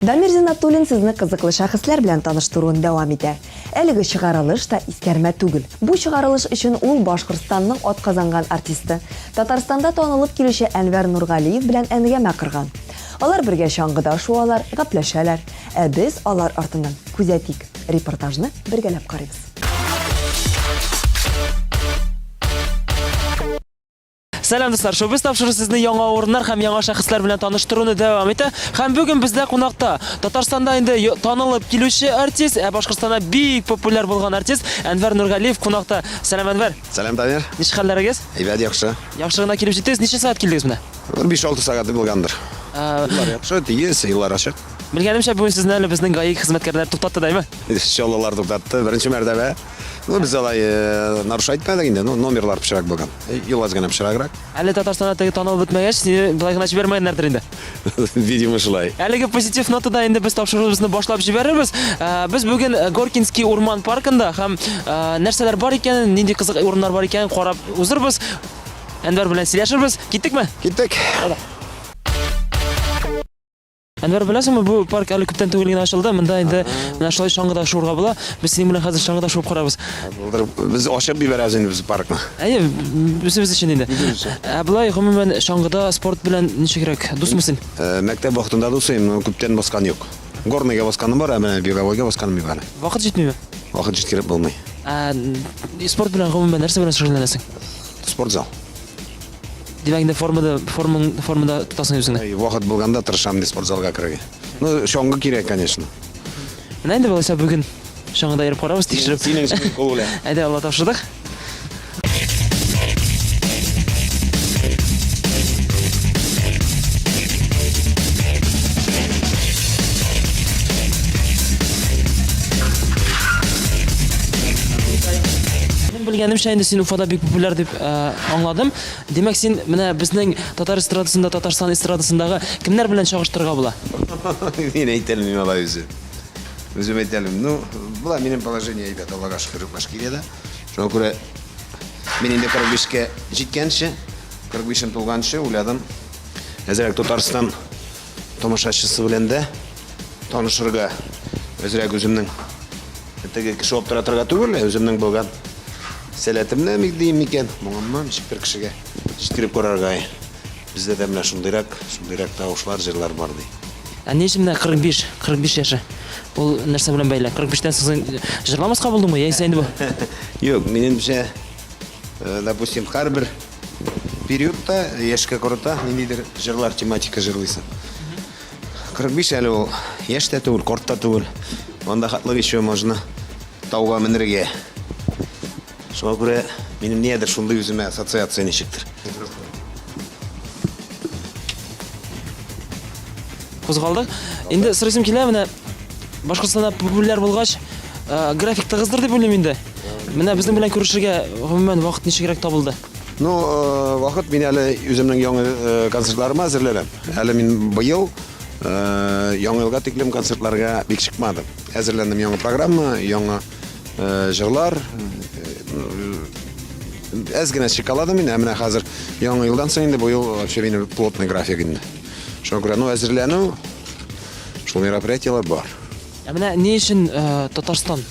Дамир Зиннатуллин сезне кызыклы шәхесләр белән таныштыруын дәвам итә. Әлеге чыгарылыш та искәрмә түгел. Бу чыгарылыш өчен ул Башкортстанның атказанган артисты, Татарстанда танылып килүче Әнвәр Нургалиев белән әңгәмә корган. Алар бергә чаңгыда шуалар, гәпләшәләр, ә без алар артыннан күзәтик. Репортажны бергәләп карыйбыз. Сәлам дуслар, шоу-біз тапшыру сезне яңа орыннар һәм яңа шәхесләр белән таныштыруны дәвам итә. Һәм бүген бездә кунакта Татарстанда инде танылып килүче артист, Башкортстанда бик популяр булган артист Әнвәр Нургалиев кунакта. Сәлам Әнвәр. Сәлам Дамир. Ничек хәлләрегез? Әйбәт, яхшы. Яхшы гына килеп җиттегез. Ничә сәгать килдегез менә? 5-6 сәгать булгандыр. Юллар яхшы, тиез, юллар ачык. Белгәнемчә, бүген сезне әле безнең гаи хезмәткәрләр туктатты даймы? Иншаллалар туктатты. Беренче мәртәбә. Без алай нарушать итмәдек инде, номерлар пешрак булган. Юл азгына пешраграк. Әле Татарстанда теге танылып бетмәгәч, сине былай гына җибәрмәгәннәрдер инде. Видимо, шулай. Әлеге позитив нотада инде без тапшыруыбызны башлап җибәрербез. Без бүген Горкинский урман паркында һәм нәрсәләр бар икәнен, нинди кызык урыннар бар икәнен карап узырбыз. Әнвәр белән сөйләшербез. Киттекме? Киттек. Әнвәр, беләсеңме, бу парк әле күптән түгел генә ачылды. Монда инде менә шулай чаңгыда шуырга була. Без синең белән хәзер чаңгыда шуып карабыз. Без ачып бибәрәбез инде без паркны. Әйе, без өчен инде. Булай гомумән чаңгыда спорт белән ничегрәк дусмысың? Мәктәп вакытында дусым, күптән баскан юк. Горныйга басканым бар, менә беговойга басканым бар. Вакыт җитмиме? Вакыт җиткереп булмый. Спорт белән гомумән нәрсә белән шөгыльләнәсең? Спортзал. Димәк, инде формада тотасың үзеңне. Вакыт булганда тырышам ди спортзалга керергә. Ну, чаңгы кирәк, конечно. Менә инде булса бүген чаңгыда йөреп карабыз, тикшереп. Синең кул белән. Әйдә, Алла тапшырдык. Белгәнемчә, инде син Уфада бик популяр дип аңладым. Демәк, син менә безнең татар эстрадасында, Татарстан эстрадасындагы кемнәр белән чагыштырырга була? Мин әйтәлмим алай үзе. Үзем әйтәлмим. Ну, була минем положение әйбәт, Аллага шөкер, баш килә. Шуңа күрә мин инде 45-кә җиткәнче, 45-ем тулганчы уйладым. Әзрәк Татарстан тамашачысы белән дә танышырга, әзрәк үземнең теге кеше оптыратырга түгел, үземнең булган сәләтемне микдим микән, моңамнан бер кешегә җиткереп карарга. Бездә дә менә шундыйрак тавышлар, җырлар бар ди. Ничек менә 45 яше? Ул нәрсә белән бәйле? 45-тән соң җырламаска булдымы? Яисә инде бу? Юк, минемчә, допустим, һәрбер периодта яшькә карата ниндидер җырлар, тематика җырлыйсың. 45 әле ул яшь тә түгел, карт та түгел. Анда хатлык еще можно тауга менергә. Шуңа күрә минем ниядер шундый үземә ассоциация ничектер. Кузгалдык. Инде сырысым килә, менә Башкортстанда популяр булгач, график тыгыздыр дип уйлыйм инде. Менә безнең белән күрешергә гомумән вакыт ничегрәк табылды? Ну, вакыт мин әле үземнең яңа концертларыма әзерләнәм. Әле мин быел яңа елга тиклем концертларга бик чыкмадым. Әзерләндем яңа программа, яңа җырлар. Әз генә чыкаладым мин, менә хәзер яңа елдан соң инде бу ел вообще минем плотный график инде. Шуңа күрә, ну, әзерләнү, шул мероприятиелар бар. Менә ни өчен Татарстан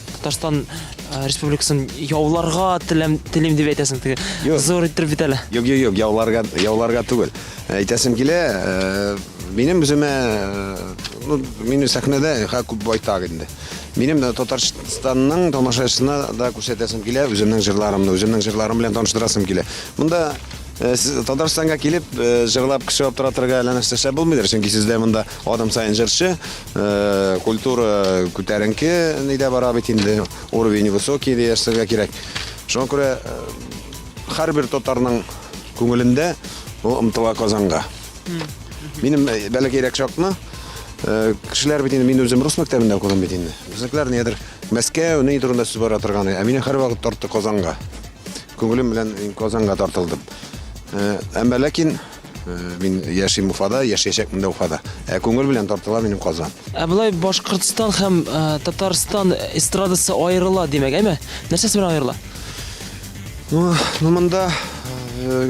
республикасын яуларга телим дип әйтәсең, теге зур иттереп бит әле. Юк, яуларга түгел. Әйтәсем килә, минем үземә, ну, минем сәхнәдә күп байтак инде. Минем дә Татарстанның тамашачысына да күрсәтәсем килә, үземнең җырларым белән таныштырасым килә. Монда Татарстанга килеп җырлап кеше оптыратырга әле нәрсә булмыйдыр, чөнки сездә монда адам сайын җырчы, культура күтәренке нидә бара бит инде, уровень высокий диярсергә кирәк. Шуңа күрә һәрбер татарның күңелендә ул ымтыла Казанга. Минем бәләкәйрәк чакны кешеләр бит инде, мин үзем рус мәктәбендә укыдым бит инде. Безнекеләр нидер Мәскәү, ни турында сүз бара торган, мине һәр вакыт тартты Казанга. Күңелем белән Казанга тартылдым. Әмма ләкин мин яшим Уфада, яшәячәкмен дә Уфада. Күңел белән тартыла минем Казан. Булай Башкортстан һәм Татарстан эстрадасы аерыла димәк, әйме? Нәрсәсе белән аерыла? Ну, монда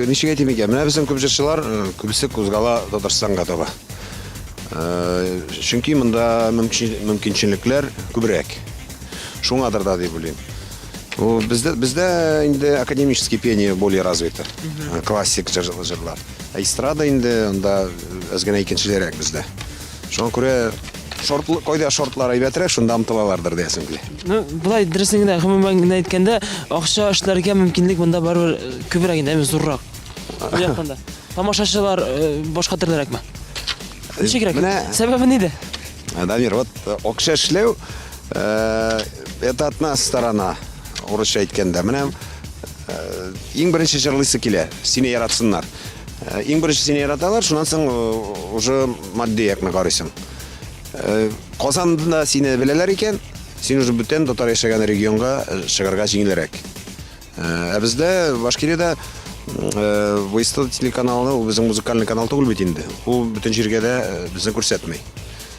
ничек әйтим икән? Менә безнең күп җырчылар күбесе кузгала Татарстанга таба. Чөнки монда мөмкинчелекләр күбрәк. Шуңадыр да дип уйлыйм. Бездә инде академический пение более развито. Классик җырлар. Эстрада инде анда әзгәнә икенчеләрәк бездә. Шуңа күрә кайда шортлар әйбәтрәк, шунда омтылалардыр диясем килә. Ну, булай дөресен генә гомумән генә әйткәндә, акча эшләргә мөмкинлек монда барыбер күбрәк инде, зуррак. Бу якында. Тамашачылар башка төрлерәкме? Ничегрәк? Сәбәбе нидә? Дамир, вот акча эшләү это одна сторона. Урысча әйткәндә, менә иң беренче җырлыйсы килә, сине яратсыннар. Иң беренче сине яраталар, шуннан соң уже матди якны карыйсың. Казанда сине беләләр икән, син уже бүтән татар яшәгән регионга чыгарга җиңелрәк. Ә бездә Башкириядә Войсто телеканалы, ул безнең музыкаль канал түгел бит инде. Ул бүтән җиргә дә безне күрсәтмәй.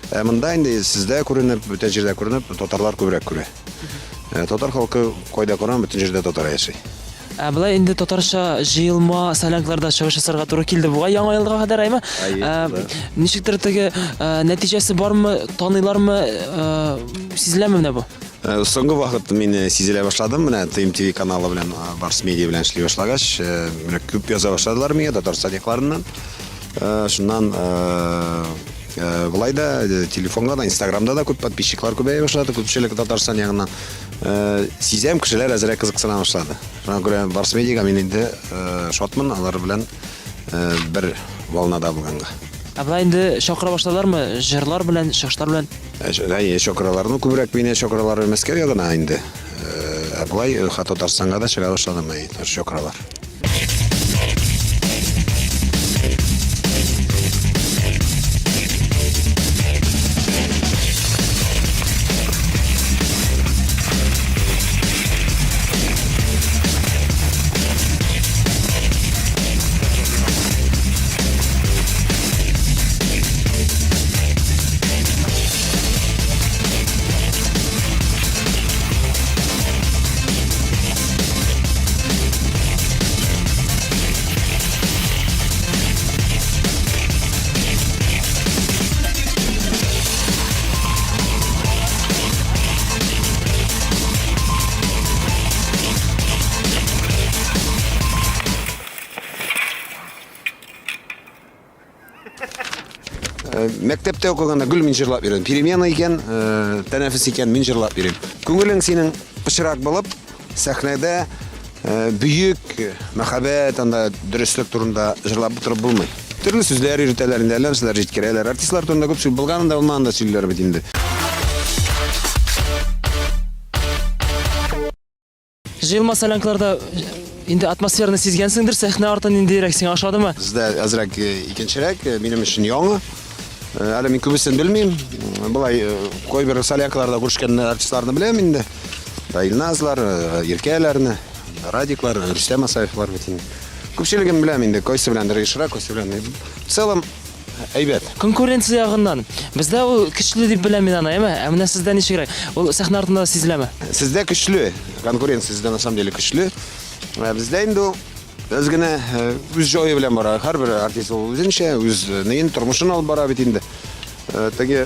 Ә монда инде сездә күренеп, бүтән җирдә күренеп, татарлар күбрәк күрә. Татар халкы кайда корам, бүтән җирдә татар яши. Булай инде татарча җыелма, салянкларда чыгыш ясарга туры килде. Буга яңа елга кадәр әйме? Ничектер теге нәтиҗәсе бармы, таныйлармы, сизеләме менә бу? Соңгы вакыт мин сизелә башладым, менә ТМТ каналы белән, Барс медиа белән эшли башлагач, менә күп яза башладылар миңа татар садикларыннан. Шуннан булай да телефонга да, Инстаграмда да күп подписчиклар күбәя башлады, күпчелек Татарстан ягыннан. Сизәм кешеләр әзрәк кызыксына башлады. Шуңа күрә Барс медиага мин инде шатмын, алар белән бер волнада булганга. Булай инде чакыра башладылармы, җырлар белән, чыгышлар белән? Чакыраларны күбрәк мине чакыралар Мәскәү ягына инде. Булай Татарстанга да чыга башладым чакыралар. Мәктәптә укыганда гүл мин җырлап йөрим. Перемена икән, тәнәфес икән, мин җырлап йөрим. Күңелең синең пычрак булып, сәхнәдә бөек мәхәббәт, анда дөрестлек турында җырлап торып булмый. Төрле сүзләр йөртәләр инде, нәрсәләр җиткерәләр. Артистлар турында күп сүз булганында булмаганда сөйләр бит инде. Җыелма салянкларда инде атмосфераны сизгәнсеңдер, сәхнә артын инде ирек сиңа ошадымы? Бездә әзрәк икенчерәк, минем өчен яңа. Әле мин күбесен белмим. Булай кайбер салянкаларда күршкән артистларны беләм инде. Илназлар, Иркәләрне, Радиклар, Рөстәм Асаевлар бит инде. Күпчелеген беләм инде, кайсы белән режиссер, кайсы белән. В целом әйбәт. Конкуренция ягыннан. Бездә ул көчле дип беләм мин аны, әйме? Ә менә сездә ничегрәк? Ул сәхнә артында сизеләме? Сездә көчле. Конкуренция сездә на самом деле көчле. Бездә инде Без генә үз җае белән бара. Һәрбер артист үзенчә үзенең тормышын алып бара бит инде. Теге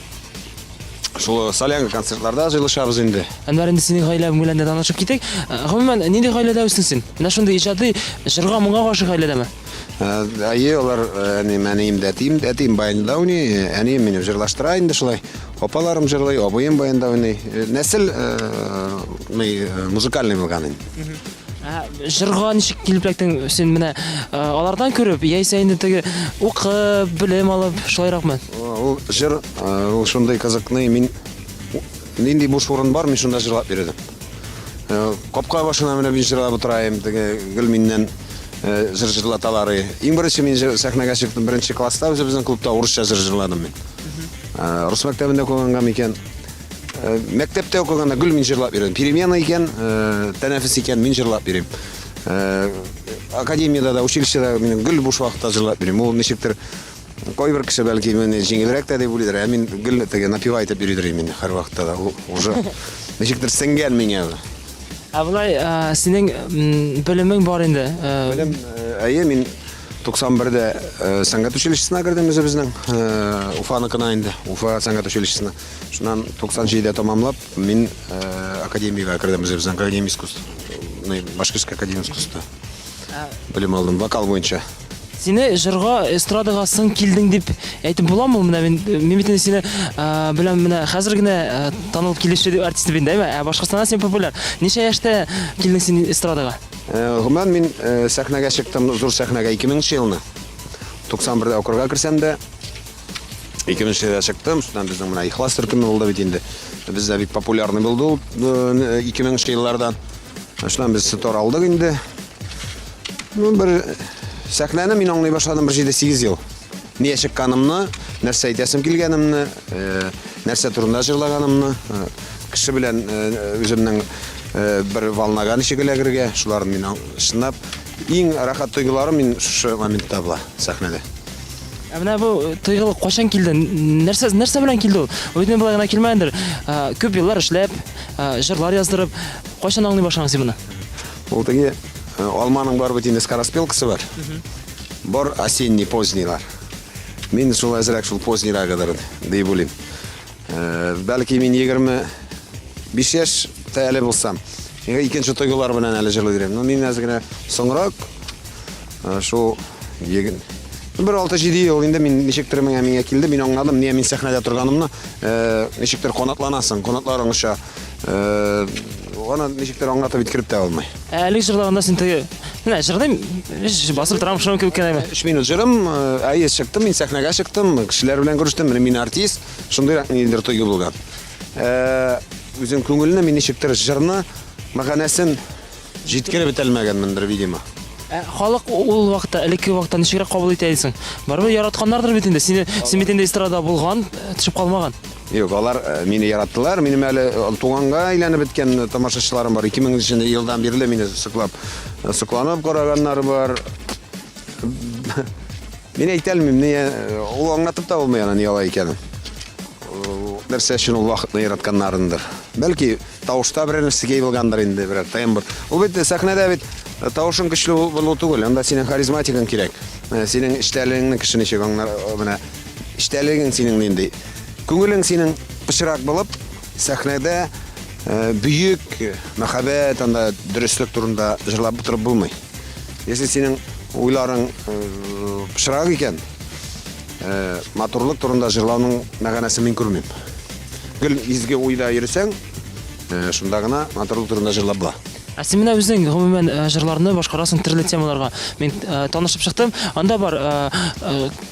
шул солянка концертларда җыелышабыз инде. Әнвәр, инде синең гаиләң белән дә танышып китик. Гомумән, нинди гаиләдә үстең син? Менә шундый иҗади җырга моңа гашык гаиләдәме? Алар әнием әтием баянда уйный, әнием мине җырлаштыра инде шулай. Апаларым җырлый, абыем баянда уйный. Нәсел музыкальный булган инде. Җырга ничек килеп эләктең син менә алардан күреп, яисә инде теге укып, белем алып, шулайракмы? Ул җыр, ул шундый кызыкны, мин нинди буш урын бар, мин шунда җырлап бирдем. Капка башына менә мин җырлап утырайым, теге гөл миннән җыр җырлаталары. Иң беренче мин сәхнәгә чыктым, беренче класста безнең клубта урысча җыр җырладым мин. Рус мәктәбендә укыганда икән. Мәктәптә укыганда гүл мин җырлап бирдем. Перемена икән, тәнәфес икән, мин җырлап бирим. Академиядә да, училищеда мин гүл буш вакытта җырлап бирим. Ул ничектер кайбер кеше бәлки мине җиңелрәк тә дип уйлыйдыр. Мин гүл теге напевай итеп йөридер мин һәр вакытта да. Уже ничектер сеңгән миңа. Булай синең белемең бар инде. Белем, мин 91-де сәнгать училищесына кірдім біздің Уфаныкына енді, Уфа сәнгать училищесына. Шунан 97-де тамамлап, мен академияға кірдім біздің академия искусств, Башкирская академия искусства. Білім алдым, вокал бойынша. Сені жырға, эстрадаға сын келдің деп әйтіп бола ма? Мен бетінде сені білем, қазіргіне танылып келеші артисті бен, дәйме? Башқұртстанда сен популяр. Неше яшта келдің сен эстрадаға? Мен сәхнәгә шықтым, зур сәхнәгә 2000 елны. 91-де округа кірсем де, 2000-де шықтым, содан біздің ихлас түркімі болды бет енді. Бізде бик популярны болды 2000 еллардан. Содан біз сытор алдық енді. Бір сәхнәні мен аңлай башладым 7-8 ел. Не шыққанымны, нәрсе айтасым келгенімні, нәрсе турында жырлағанымны, кіші білән өзімнің бір волнаған шекелегірге, шуларын мен шынап, ең рахат тойғыларым мен шушы моментта бұла сәхнәде. Әміне бұл тойғылы қошан келді? Нәрсе білән келді ол? Өйтіне бұлағына келмәйіндір. Көп еллар ішләп, жырлар яздырып, қошан аңлай башаңыз бұны? Ол теге Алманың бар бөтінде скороспелкасы бар. Бар осенний, позднийлар. Мен шул әзірәк шул позднийлар қадыр дей болайым. Бәлкі мен 25 яш тәлі болсам, екінші тойғылар бұнан әлі жырлы дерем. Мен әзігіне соңырақ, шул егін. Бір 6-7 ел енді мен нешектірімің әмеңе келді, мен аңладым, не мен сәхнәде тұрғанымны, нешектір қонатланасың, қонатларың ұша, оны нешектір аңлатып еткіріп тә алмай. Әлік жырлағанда сен тегі, жырдайым, басып тұрам шыным көп кенайма. 3 минут жырым, әйес шықтым, мен сәхнәге шықтым, кішілер білен көріштім, мен артист, шындай елдер тойғы болған. Өзім көңіліне мен нешектір жырны, мағанәсін жеткері бітәлмәген міндір, видимо. Халық ол вақытта, әлікі вақытта нешегірек қабыл ете әлісің? Барбы яратқандардыр бетінде, сен бетінде эстрада болған, түшіп қалмаған? Yok, олар мені яраттылар. Менің әлі туғанға айленіп біткен тамашашыларым бар. 2000 елдан берілі мені сұқланып қорағанлары бар. Мен әйтелмейм, ол аңлатып та болмайаны не олай екенім. Нәрсе үшін ол вақытны яратқанларындыр. Бәлкі тауышта бір нәрсе кей болғандар енді бір тайым бар. Ол бет сәхнәдә бет тауышың күшлі болу түгіл, онда сенің харизматикың керек. Сенің іштәлігіңнің кіші нешек аңлар, іштәлігің сенің енді. Көңілің сенің пышырақ болып, сәхнәдә бүйік, мәхәбәт, дұрыстық турында жырлап бұтырып болмай. Если сенің ойларың пышырақ екен, матурлық турында жырлауның мәғанасы мен көрмейм. Гүл изге ойда ересең, шында ғана матурлық турында жырлап бұла. Сен мені өзің ғымымен жырларыны башқарасың түрлі темаларға. Мен танышып шықтым. Анда бар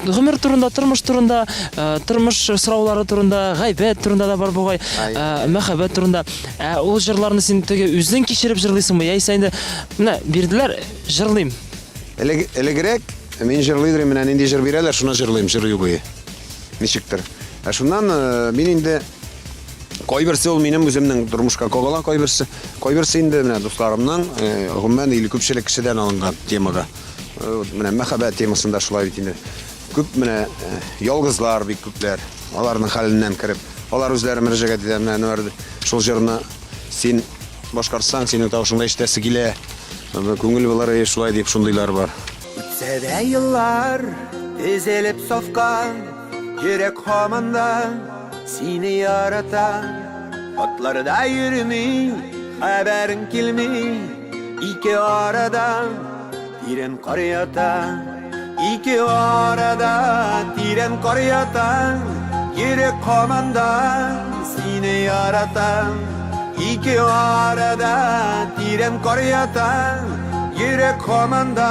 ғымыр турында, тұрмыш сұраулары турында, ғайбет турында да бар бұғай, мәхәбет турында. Ол жырларыны сен төге өзің кешіріп жырлайсың ба? Яйса енді, берділер, жырлайым. Әлігірек, мен жырлайдырым, мен әнінде жыр берелер, шуна жырлайым, жыр югойы. Нешіктір. Шунан мен енді Койберсе ол менің өзімнің тұрмышқа қоғала койберсе. Койберсе енді достарымнан, ғыммен елі көпшілік кішіден алынған темаға. Мәхәбәт темасында шулай бетінде. Көп ялғызлар бек көплер, олардың халінен кіріп, олар өзлері міржіге дедемін, шул жырына сен башқарсаң, сенің тауышыңда іштесі келе, көңіл болары шулай деп шундайлар бар. Үтсәдә еллар, тезеліп софқан, жүрек қомында, сені ярата, атларда йөрмей, хәбәрің килмей, ике арада тирән кар ята, ике арада тирән кар ята, йөрек команда сені ярата, ике арада тирән кар ята, йөрек команда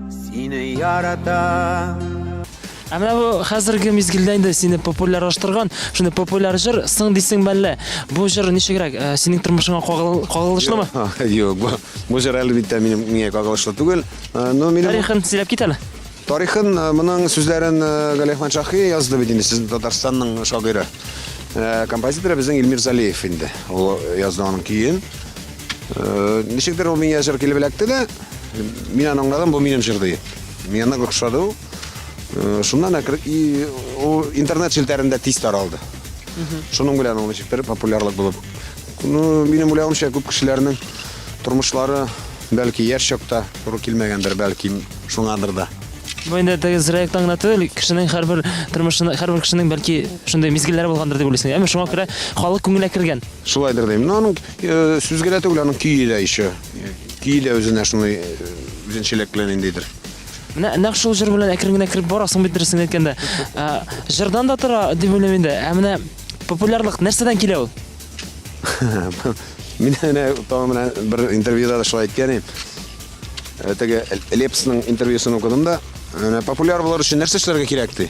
сені ярата. Әміне бұл қазіргі мезгілдәйінді сені популяраштырған, шыны популяр жыр сың дейсің бәлі. Бұл жыр нешегірек, сенің тұрмышыңа қоғылышлы ма? Жоқ, бұл жыр әлбетте менге қоғылышлы түгіл. Тарихын селеп кетәлі? Тарихын, мұның сөздерін Галихман Шахи язды бетінде, сіздің Татарстанның шағиры. Композиторы біздің Эльмир Залиев енді, ол язды оның кейін. Нешектер ол менге жыр келіп әләкті де, мен анаңладым, бұл менің жырды. Мен анаңға құшады. Шундан интернет желтәрендә тиз таралды. Шуның белән ул ничектер популярлык булып. Минем уйлавымча, күп кешеләрнең тормышлары Belki yaş çokta to'g'ri kelmagandir, belki şuңadır da. Bu endi теге зряк таңнаты кешенең һәрбер тормышында һәрбер кешенең бәлки шундый мизгилләре булгандыр дип уйлыйсың. Әмма шуңа күрә халык күңеленә кергән. Şulaydır diyeyim. Onun süzgele tugul, onun küyü de işi. Küyü de özüne şunu üzünçeleklenindedir. Менә нәкъ шул җыр белән әкрен генә кирип барасың бит дөресен әйткәндә. Җырдан да тора дип уйлыйм инде. Ә менә популярлык нәрсәдән килә ул? Мен tamamen bir intervyuda da şulay etkenim. Tege Leps'nin intervyusunu okudum da popüler bulur için нәрсе эшләргә кирәкти?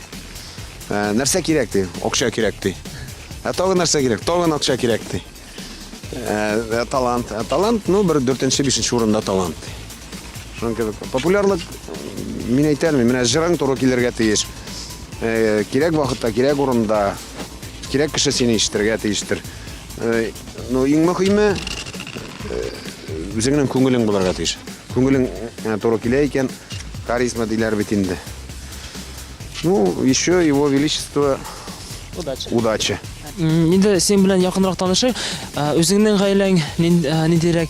Нәрсә кирәкти? Акча кирәкти. Тагын нәрсә кирәк? Тагын акча кирәкти. Талант. Талант, ну, bir 4-5 урында талант. Шунка популярлык мин әйтәлмим, менә җырың туры килергә тиеш. Кирәк вакытта, кирәк урында, кирәк кеше сине ишетергә тиештер. Ну, иң мөһиме үзеңнең күңелең булырга тиеш. Күңелең туры килә икән, харизма диләр бит инде. Ну, еще его величество удача. Инде син белән якынрак танышык, үзеңнең гаиләң ниндирәк,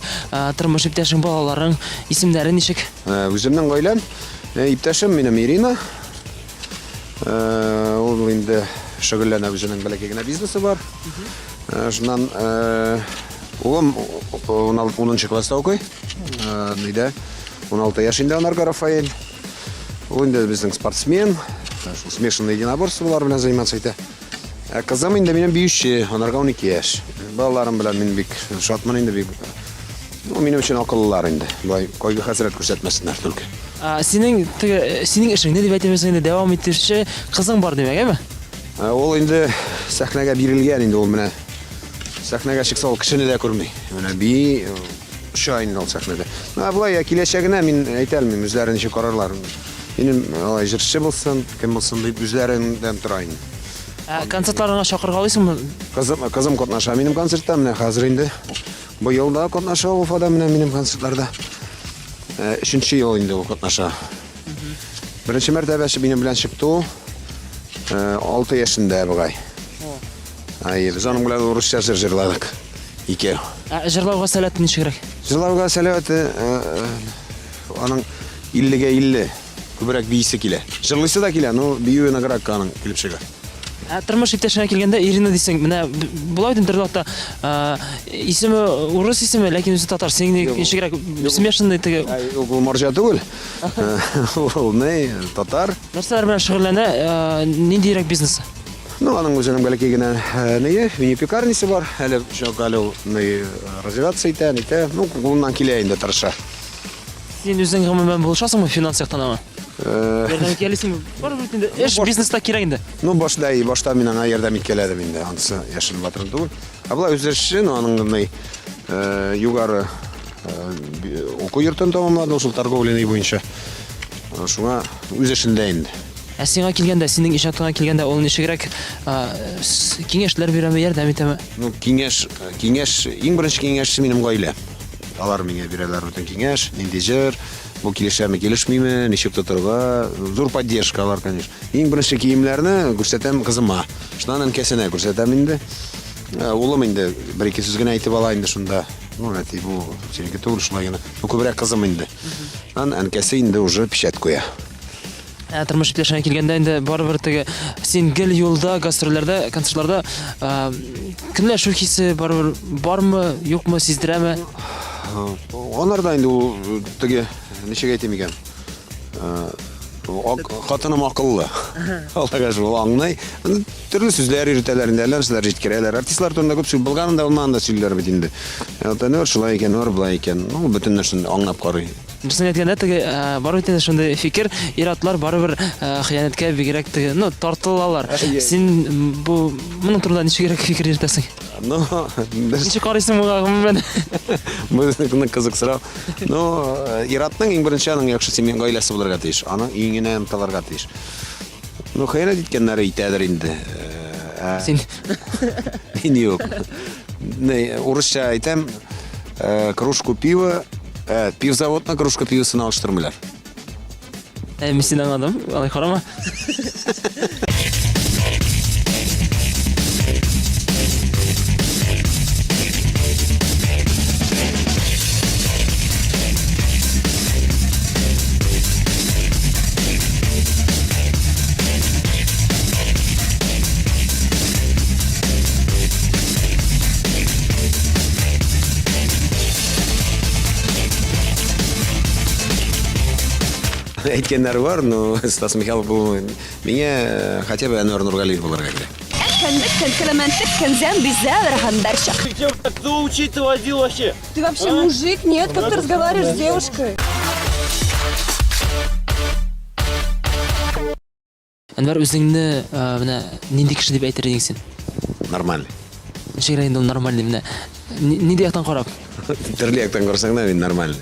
тормыш иптәшең, балаларың, исемнәре ничек? Үземнең гаиләм, иптәшем минем Ирина. Ул инде шөгыльләнә, үзенең бәләкәй генә бизнесы бар. Шуннан улым 10 класста укый. Нидә? 16 яшендә Анарга Рафаэль. Ул инде безнең спортсмен, смешанное единоборстволар белән заниматься итә. Кызым инде минем биюче, Анарга 12 яшь. Балаларым белән мин бик шатман инде бик. Ну, минем өчен акыллылар инде. Бай койга хәзрәт күрсәтмәсеннәр түгел. Синең эшең не дип әйтәсең инде, дәвам итүче кызың бар димәк, әме? Ул инде сәхнәгә бирелгән инде, ул менә сәхнәгә чыкса ул кешене дә күрми. Менә би шайын ул сәхнәдә. Булай киләчәгенә мин әйтәлмим, үзләре ничек карарлар. Минем җырчы булсын, кем булсын дип үзләреннән тора инде. Концертларыңа чакырга алыйсыңмы? Кызым катнаша минем концертта, менә хәзер инде. Бу елда катнаша Уфада менә минем концертларда. 3нче ел инде ул катнаша. Беренче мәртәбә минем белән чыкты ул. 6 яшендә бугай. Без аның белән урысча җырладык. Икәү. Җырлауга сәләте ничегрәк? Җырлауга сәләте аның 50гә 50 күбрәк бийсе килә. Җырлыйсы да килә, но бию награк аның килеп чыга. Тормыш иптәшеңә килгәндә Ирина дисең, менә булай дин интернетта исеме урыс исеме, ләкин үзе татар. Синең ничегрәк смешанный теге. Ул марҗа түгел. Ул не татар. Нәрсәләр белән шөгыльләнә, ниндирәк бизнес? Ну, аның үзенең бәләкәй генә ние, мини-пекарнисе бар. Әле шөгыль ул не развиваться итә, ну, кулыннан килә инде тырыша. Син үзең гомумән булышасыңмы финанс яктанамы? Ярдәм итәлисеңме? Бар бит инде. Эш бизнеста кирәк инде. Ну, башта мин аңа ярдәм иткәләдем инде. Анысы яшел батырын түгел. Була үзе эшен, аның югары уку йортын тамамлады, ошол торговля буенча. Шуңа үз эшендә инде. Сиңа килгәндә, синең иҗатыңа килгәндә, ул ничегрәк киңәшләр бирәме, ярдәм итәме? Ну, киңәш, иң беренче киңәшче минем гаилә. Алар миңа бирәләр бүтән киңәш, нинди җыр, бу килешәме, килешмиме, ничек тотырга, зур поддержка алар, конечно. Иң беренче киемнәрне күрсәтәм кызыма. Шуннан әнкәсенә күрсәтәм инде. Улым инде бер-ике сүз генә әйтеп ала инде шунда. Ну, әти бу синеке түгел шулай гына. Ну, күбрәк кызым инде. Әнкәсе инде уже печать куя. Тормыш иптәшеңә килгәндә инде барыбер теге син гел юлда, гастрольләрдә, концертларда көнләшү хисе бармы, юкмы, сиздерәме? Аларда инде ул теге ничек әйтим икән? Хатыным акыллы. Аллага шул аңлый. Төрле сүзләр йөртәләр инде, нәрсәләр җиткерәләр. Артистлар турында күп сүз булганында улманда сөйләр бит инде. Аны шулай икән, булай икән. Ну, бөтен нәрсәне аңлап карый. Берсен әйткәндә теге бар бит инде шундый фикер, ир-атлар барыбер хыянәткә бигрәк теге, ну, тартылалар. Син бу моның турында ничегрәк фикер йөртәсең? Ну, ничек карыйсың буга гомумән? Бу кызыксырау. Ну, ир-атның иң беренче аның яхшы семья гаиләсе булырга тиеш. Аның иңенә ымтылырга тиеш. Ну, хыянәт иткәннәре итәдер инде. Син Мин юк. Не, урысча әйтәм, кружку пива, пивзаводна кружка пивасын алыштырмыйлар. Мин син аңладым, алай карама. Әйткәннәр бар, но Стас Михайлов бұл миңа хотя бы Әнвәр Нургалиев булырга кирәк. Кәнлек, кәләмәнтлек, кәнзәм, бизәр, хандарча. Кто учить водил вообще? Ты вообще мужик? Нет, как ты разговариваешь с девушкой? Әнвәр үзеңне менә нинди кеше дип әйтер идең син? Нормальный. Ничек инде ул нормальный менә нинди яктан карап? Төрле яктан күрсәң дә мин нормальный.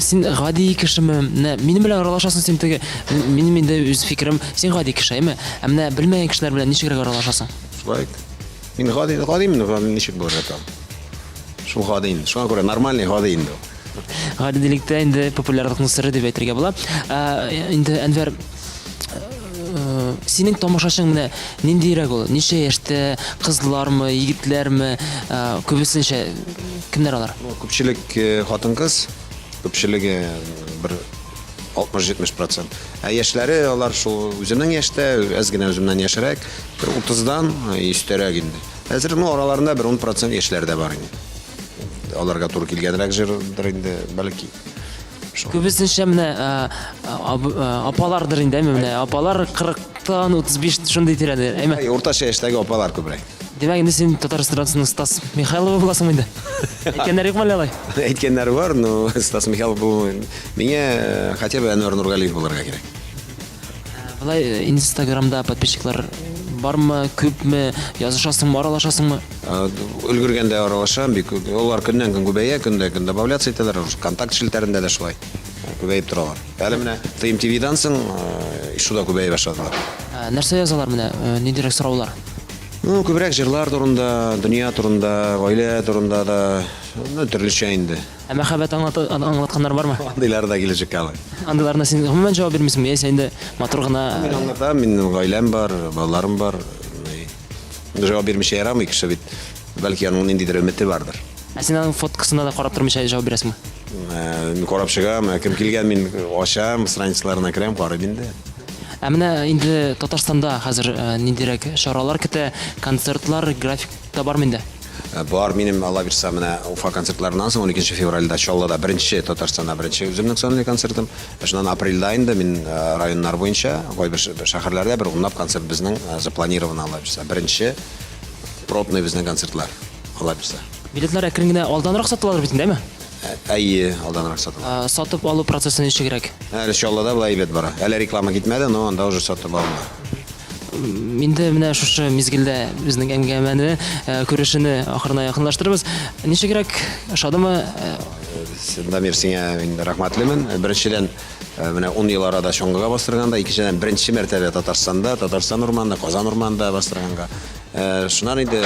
Син гади кешеме? Менә минем белән аралашасың син теге минем инде үз фикерем, син гади кеше, әйме? Ә менә белмәгән кешеләр белән ничегрәк аралашасың? Шулай. Мин гадимин, ничек булырга там. Шул гади инде. Шуңа күрә нормальный гади инде. Гадилектә инде популярлыкның сыры дип әйтергә була. Инде Әнвәр синең тамашачың менә ниндирәк ул? Ничә яшьтә, кызлармы, егетләрме, күбесенчә кемнәр алар? Күпчелек хатын-кыз, күпчелеге бер 60-70%. Яшьләре алар шул үземнең яшьтә, аз гына үземнән яшәрәк, бер 30-дан өстәрәк инде. Хәзер араларында бер 10% яшьләр дә бар инде. Аларга туры килгәнрәк җирдер инде, бәлки. Күбесенчә менә апалардыр инде, менә апалар 40-тан 35 шундый тирәдә, әйме? Уртача яшьтәге апалар күбрәк. Димәк, инде син Татарстанның Стас Михайлов буласың инде. Әйткәннәр юкмы алай? Әйткәннәр бар, но Стас Михайлов бу миңа хотя бы Әнвәр Нургалиев булырга кирәк. Булай Инстаграмда подписчиклар бармы, күпме, язышасыңмы, аралашасыңмы? Өлгергәндә аралашам, бик алар көннән-көн күбәя, көндә добавляться итәләр, контакт шелтәрендә дә шулай. Күбәеп торалар. Әле менә ТМТВ-дан соң шуда күбәя башладылар. Нәрсә язалар менә, ниндирәк сораулар? Күбрәк җырлар турында, дөнья турында, гаилә турында да, төрлечә инде. Ә мәхәббәт аңлатканнар бармы? Андыйлар да киләчәк алар. Андыйларына син гомумән җавап бирмисеңме? Яисә инде матур гына Мин аңлатам, минем гаиләм бар, балаларым бар. Җавап бирмичә ярамый кеше бит. Бәлки аның ниндидер өмете бардыр. Ә син аның фоткасына да карап тормыйча җавап бирәсеңме? Мин карап чыгам, кем килгән, мин ачам, страницаларына керәм, карыйм инде. Ә менә инде Татарстанда хәзер ниндирәк чаралар көтә, концертлар, графикта бармы инде? Бар, минем Алла бирсә менә Уфа концертларынан соң 12 февральдә Чаллыда беренче Татарстанда беренче үземнең сольный концертым. Шуннан апрельдә инде мин районнар буенча, кайбер шәһәрләрдә бер унлап концерт безнең запланирован Алла бирсә. Беренче пробный безнең концертлар Алла бирсә. Билетлар әкрен генә алданрак сатылалар бит инде, әйме? Әйе, алданрак сатылар. Сатып алу процессы ничегрәк? Әле Чаллыда булай бит бара. Әле реклама китмәде, но анда уже сатып алынды. Инде менә шушы мизгелдә безнең әңгәмәне, күрешене ахырына якынлаштырабыз. Ничегрәк шадымы? Дамир, сиңа мин рәхмәтлемен. Беренчедән менә 10 ел арада чоңгыга бастырганда, икенчедән беренче мәртәбә Татарстанда, Татарстан урманында, Казан урманында бастырганга. Шуннан инде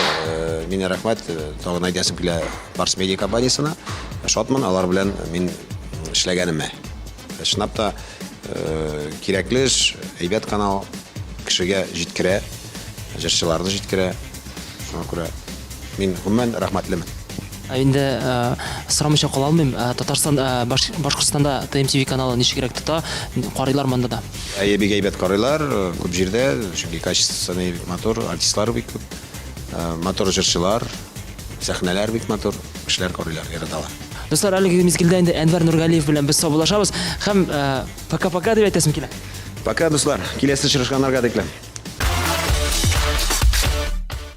мине рәхмәт, тагын әйтәсем килә Барс медиа компаниясына. Шатман алар белән мин эшләгәнемә. Шунап та кирәкле эш, әйбәт канал кешегә җиткерә, җырчыларны җиткерә. Шуңа күрә мин гомумән рәхмәтлемен. Инде сорамыйча кала алмыйм. Татарстан, Башкортстанда ТМТВ каналы ничегрәк тота, карыйлар монда да. Әйе, бик әйбәт карыйлар, күп җирдә, чөнки качественный мотор, артистлар бик күп. Мотор җырчылар, сәхнәләр бик мотор, кешеләр карыйлар, яраталар. Дуслар, әлеге мизгелдә инде Әнвәр Нургалиев белән без саубуллашабыз һәм пока-пока дип әйтәсем килә. Пока, дуслар, киләсе очрашканнарга тиклем.